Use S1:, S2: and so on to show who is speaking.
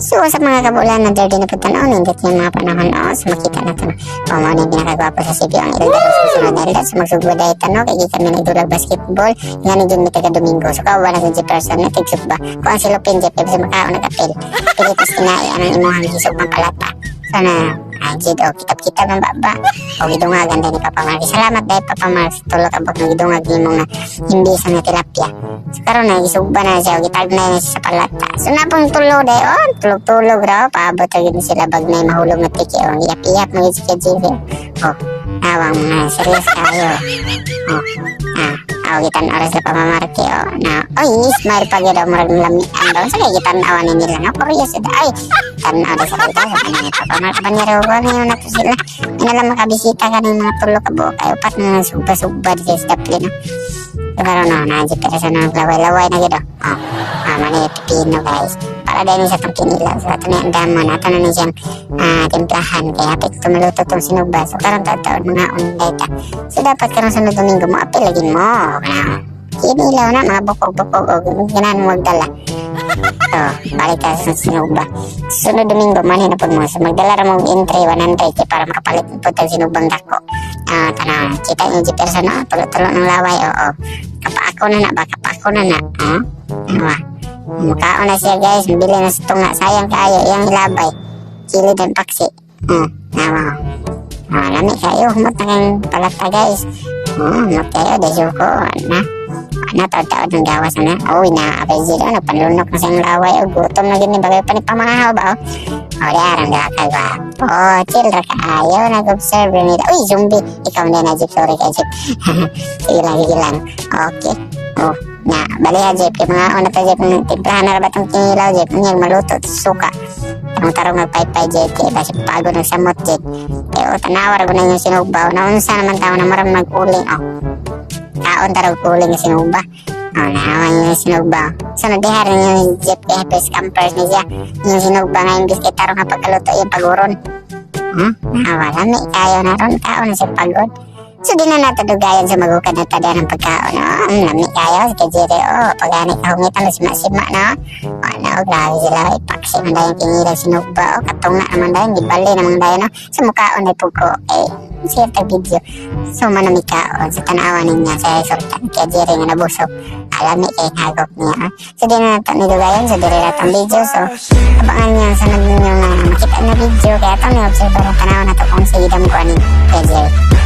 S1: So sa mga kabulan na dirty na po tanaw, nindot yung mga panahon so makita na ito. Mo na yung pinakagwapo sa Cebu ang Eldad sa susunod na Eldad. So magsugbo dahil tanaw, kaya kami nagdulag basketball, nga ni Jun Mitaga Domingo. So kawawa na sa person na tigsugba. Kung ang silupin, Jeff, sa makao nag-apel. Pilitas kinai, anong imuhang gisog ng palata. So na, Jid, kitab-kitab ng baba. Gidungagan din ni Papa Mark. Salamat dahil Papa Mark. Tulog abot ng gidungag ni mong hindi sa nga tilapia. So karon na, gisugba na siya. Gitag na yun sa palata. So na pong tulog dahil, tulog-tulog raw. Paabot agad sila bag na mahulog na tiki. Iyak-iyak mga si Kajil. Awang mga serious kayo. Gitan oras sa pamamarke na smile pa gid mo rag lamian daw sa gitan awan ni nila no curious ay tanaw daw sa kita sa kanang papamarke ba ni raw ngayon na to sila ina makabisita kaning mga tulo ka buok ay upat na sugba-sugba di sa daplin no pero no na di pero sa nang laway-laway na gid mani pipino guys para dahil sa itong kinilaw so ito na yung damo na ito na na siyang timplahan kaya hapit tumaluto itong sinugba so karang taon mga unday ta so dapat karang sunod Domingo mo apil lagi mo kinilaw na mga bukog-bukog o ganahan mo magdala so balik ka sa sinugba sunod Domingo manhin na po mo so magdala ra mong entry 100 para makapalit po itong sinugbang dako tanaw kita yung person na tulo-tulo ng laway kapaako na mukhaon na siya guys bili na sa tunga sayang kayo yung ilabay kilid ang paksi lami kayo humot na kayong palata guys humot kayo desuko taod-taod ng gawas na inaapay sila nagpanlunok na sa yung laway gutom na gini bagay pa ni pamangahaw ba diarang kakagwa chill ra kaayo nag-observe nila zombie ikaw na Jeep sorry ka Jeep sige lang okay na baliha Jeep kaya mga una ta Jeep ng timplahan na rabatang kinilaw Jeep niyang maluto suka tarong nagpaypay Jeep kaya basi pagod nagsamot Jeep kaya tanawar ko na yung sinugbaw na unsa naman tao na maram nag-uling taon tarong uling yung sinugba nahawan yung sinugba so nagdihar yung Jeep kaya press campers niya yung sinugba nga yung biscuit tarong kapagkaluto yung paguron lami kayo na ron kao na siya pagod so di na natudugayan sa magukad na tada ng pagkaon lami kayo si Kajiri pagani kahungitan na sima-sima grabe sila ipaksi man dayon kinilaw sinugba katong na naman dayon gibali naman dayon sa mukhaon ay pugo share ta video so manami kaon sa tanawan niya sa sultan Kajiri nga nabusog alami kay hagok niya so di na natudugayan so diri ratang video so abangan niya sa ninyo nga makita na video kaya itong ni-observe ang tanawan na to kung sa idam ko ni Kajiri